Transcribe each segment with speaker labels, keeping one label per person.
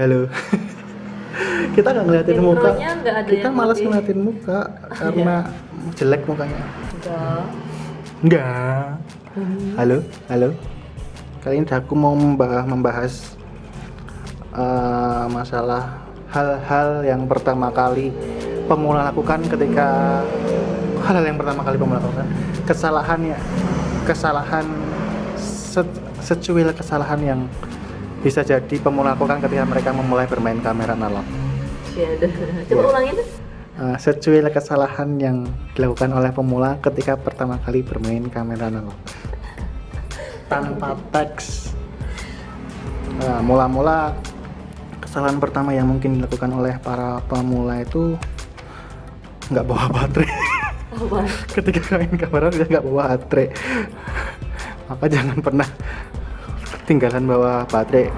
Speaker 1: Halo. Kita nggak ngeliatin muka.
Speaker 2: Intronya nggak ada
Speaker 1: Kita
Speaker 2: yang
Speaker 1: malas
Speaker 2: lebih-
Speaker 1: ngeliatin muka karena jelek mukanya.
Speaker 2: Enggak.
Speaker 1: Enggak. Halo, halo. Kali ini aku mau membahas masalah hal-hal yang pertama kali pemula lakukan ketika kesalahan secuil kesalahan yang bisa jadi pemula lakukan ketika mereka memulai bermain kamera analog.
Speaker 2: Ya udah. Coba
Speaker 1: Iya.
Speaker 2: ulangin.
Speaker 1: Secuil kesalahan yang dilakukan oleh pemula ketika pertama kali bermain kamera analog tanpa teks. Mula-mula kesalahan pertama yang mungkin dilakukan oleh para pemula itu nggak bawa baterai.
Speaker 2: Apa?
Speaker 1: Ketika main kamera dia nggak bawa baterai, maka jangan pernah ketinggalan bawa baterai.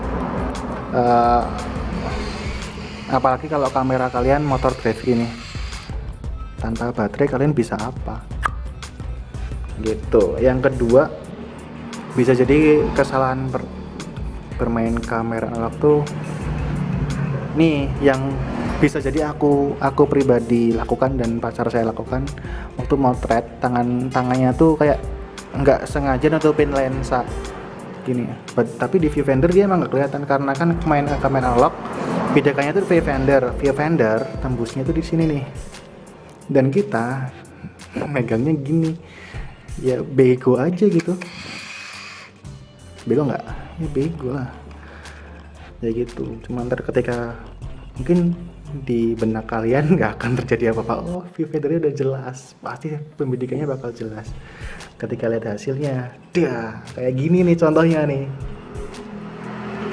Speaker 1: Apalagi kalau kamera kalian motor drive gini, tanpa baterai kalian bisa apa gitu. Yang kedua, bisa jadi kesalahan bermain kamera analog tuh nih yang bisa jadi aku pribadi lakukan dan pacar saya lakukan waktu motret. Tangannya tuh kayak nggak sengaja nutupin lensa gini, tapi di viewfinder dia emang nggak kelihatan karena kan main kamera analog. Bedakannya tuh viewfinder tembusnya tuh di sini nih, dan kita megangnya gini, ya bego aja gitu. Bego nggak? Ya bego lah, ya gitu. Cuma ntar ketika mungkin di benak kalian nggak akan terjadi apa-apa. Oh, viewfindernya udah jelas, pasti pembidikannya bakal jelas. Ketika lihat hasilnya, dah kayak gini nih contohnya nih.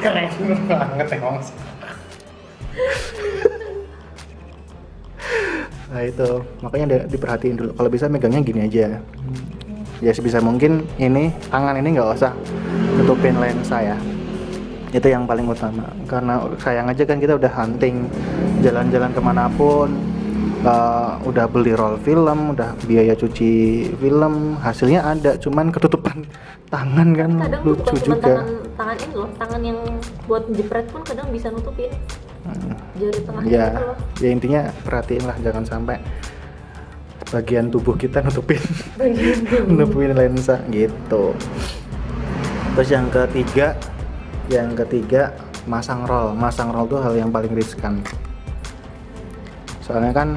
Speaker 1: Keren banget emang. Nah itu, makanya diperhatiin dulu. Kalau bisa megangnya gini aja. Ya sebisa mungkin ini tangan ini nggak usah nutupin lensa ya. Itu yang paling utama, karena sayang aja kan kita udah hunting, jalan-jalan kemanapun, udah beli roll film, udah biaya cuci film, hasilnya ada, cuman ketutupan tangan kan.
Speaker 2: Kadang
Speaker 1: lucu
Speaker 2: bukan cuma
Speaker 1: juga.
Speaker 2: tangan ini loh, tangan yang buat jepret pun kadang bisa nutupin jari tengahnya
Speaker 1: Ya,
Speaker 2: gitu loh.
Speaker 1: ya intinya perhatiin lah, jangan sampai bagian tubuh kita nutupin nutupin lensa gitu. Terus yang ketiga masang roll tuh hal yang paling riskan. Soalnya kan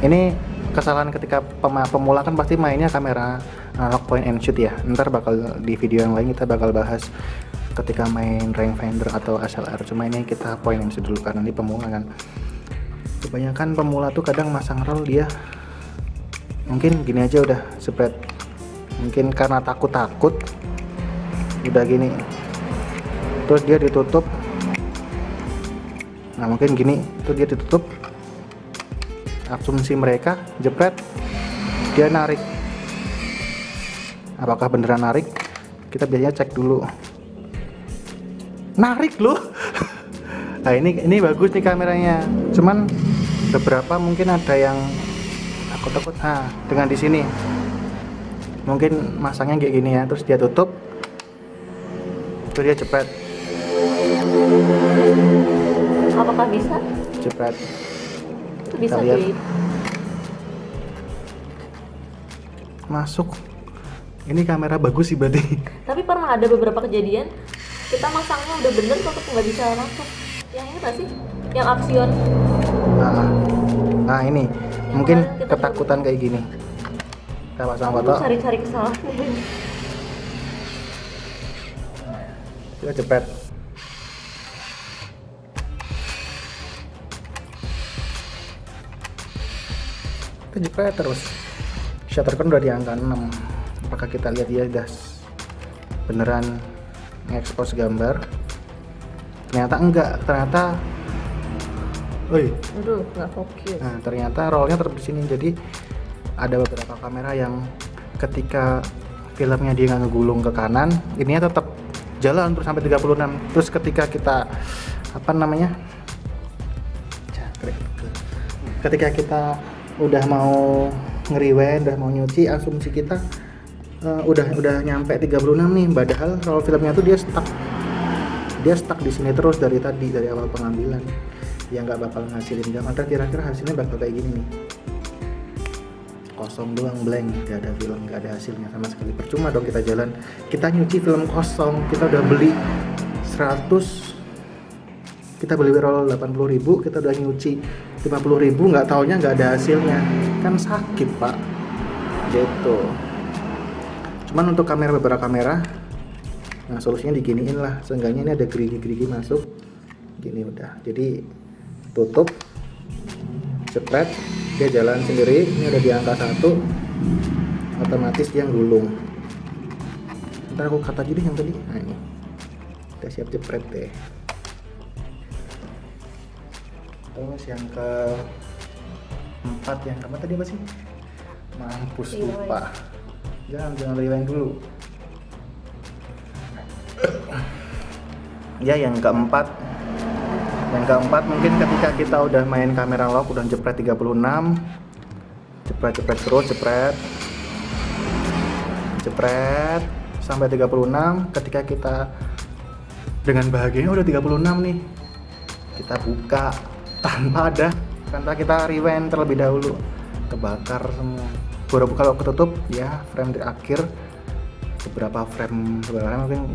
Speaker 1: ini kesalahan ketika pemula kan pasti mainnya kamera analog point and shoot ya. Ntar bakal di video yang lain kita bakal bahas ketika main rangefinder atau SLR. Cuma ini kita point and shoot dulu karena ini pemula kan. Kebanyakan pemula tuh kadang masang roll dia mungkin gini aja udah spread. Mungkin karena takut udah gini, terus dia ditutup. Nah mungkin gini, tuh dia ditutup. Asumsi mereka jepret, dia narik. Apakah beneran narik? Kita biasanya cek dulu. Narik loh. Nah ini bagus nih kameranya. Cuman beberapa mungkin ada yang takut. Nah dengan di sini mungkin masangnya kayak gini ya, terus dia tutup, terus dia jepret.
Speaker 2: Apakah bisa?
Speaker 1: Jepret.
Speaker 2: Itu bisa
Speaker 1: Kita lihat.
Speaker 2: cuy.
Speaker 1: Masuk. Ini kamera bagus sih berarti.
Speaker 2: Tapi pernah ada beberapa kejadian kita masangnya udah bener kok nggak bisa masuk. Yang ini nggak sih? Yang Axion.
Speaker 1: Nah ini
Speaker 2: Yang
Speaker 1: mungkin
Speaker 2: kemarin kita
Speaker 1: ketakutan kayak gini. Kita pasang
Speaker 2: Aku
Speaker 1: foto,
Speaker 2: cari-cari kesalahan.
Speaker 1: kita jepret. Kita jepret terus. Shutter kan udah di angka 6. Apakah kita lihat dia udah beneran ngekspos gambar? Ternyata enggak, ternyata
Speaker 2: Aduh, nggak fokus.
Speaker 1: nah, ternyata rollnya tetap di sini. Jadi ada beberapa kamera yang ketika filmnya dia nggak ngegulung ke kanan, ininya tetap jalan terus sampai 36. Terus ketika kita ketika kita udah mau ngeriwen, udah mau nyuci, asumsi kita udah nyampe 36 nih, padahal roll filmnya tuh dia stuck dia stuck di sini terus dari tadi, dari awal pengambilan. Ya nggak bakal ngasilin gambar. Kira-kira hasilnya bakal kayak gini nih, kosong doang, blank, nggak ada film, nggak ada hasilnya sama sekali. Percuma dong kita jalan, kita nyuci film kosong. Kita udah beli 100, kita beli roll 80.000, kita udah nyuci 50.000, nggak taunya nggak ada hasilnya, kan sakit pak gitu. Cuman untuk kamera, beberapa kamera, nah solusinya diginiin lah, seenggaknya ini ada gerigi-gerigi masuk gini udah. Jadi tutup, jepret, dia jalan sendiri. Ini udah di angka 1, otomatis dia gulung. Ntar aku cut aja deh yang tadi. Nah ini udah siap jepret deh. Terus yang ke 4, yang keempat tadi apa sih? Mampus lupa. Jangan rewind dulu. Ya yang keempat mungkin ketika kita udah main kamera lock, udah jepret 36, jepret terus, jepret sampai 36. Ketika kita dengan bahagianya udah 36 nih, kita buka tanpa kita rewind terlebih dahulu, kebakar semua. Kalau ketutup ya frame terakhir, beberapa frame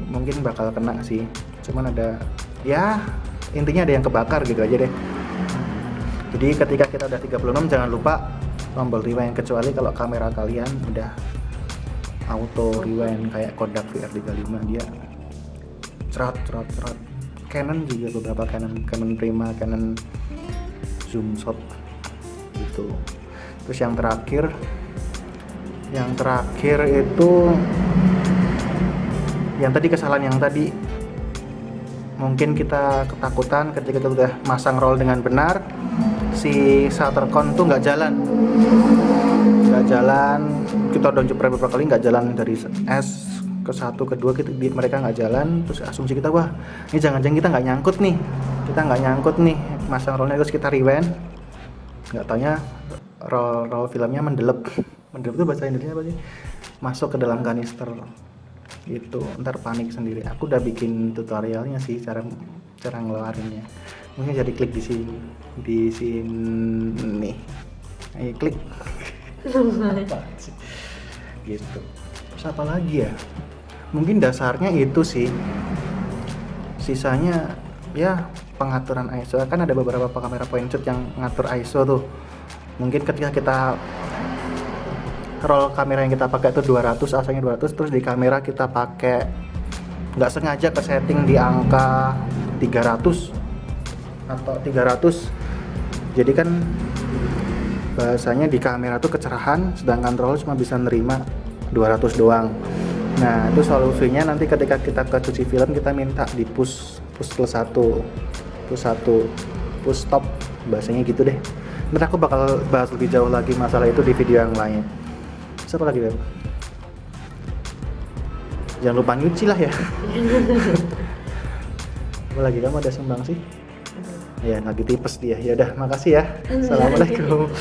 Speaker 1: mungkin bakal kena sih, cuman ada ya intinya ada yang kebakar gitu aja deh. Jadi ketika kita udah 36 jangan lupa tombol rewind, kecuali kalau kamera kalian udah auto rewind kayak Kodak VR35, dia cerat. Canon juga beberapa, Canon Prima, Canon Zoom Shot gitu. Terus yang terakhir itu yang tadi, kesalahan yang tadi, mungkin kita ketakutan ketika kita udah masang roll dengan benar, si shutter cone tuh nggak jalan. Kita udah jepret beberapa kali nggak jalan, dari S ke 1 ke 2 mereka nggak jalan. Terus asumsi kita, wah ini jangan-jangan kita nggak nyangkut nih masang rollnya. Terus kita rewind, nggak taunya roll filmnya mendelep itu bahasa Indonesia apa sih, masuk ke dalam kanister gitu. Ntar panik sendiri. Aku udah bikin tutorialnya sih, cara ngeluarinnya. Mungkin jadi klik di sini. Ayo klik. Gitu. Terus apa lagi ya? Mungkin dasarnya itu sih. Sisanya ya pengaturan ISO. Kan ada beberapa kamera point shoot yang ngatur ISO tuh. Mungkin ketika kita roll kamera yang kita pakai itu 200, asalnya 200, terus di kamera kita pakai nggak sengaja ke setting di angka 300 atau 300. Jadi kan bahasanya di kamera tuh kecerahan, sedangkan roll cuma bisa nerima 200 doang. Nah itu solusinya nanti ketika kita ke cuci film, kita minta di push plus 1, push stop, bahasanya gitu deh. Nanti aku bakal bahas lebih jauh lagi masalah itu di video yang lain. Siapa lagi, Beb? Jangan lupa nyuci lah ya. Apa lagi, kamu ada sumbang sih? Ya lagi tipes dia. Ya udah, makasih ya. Assalamualaikum.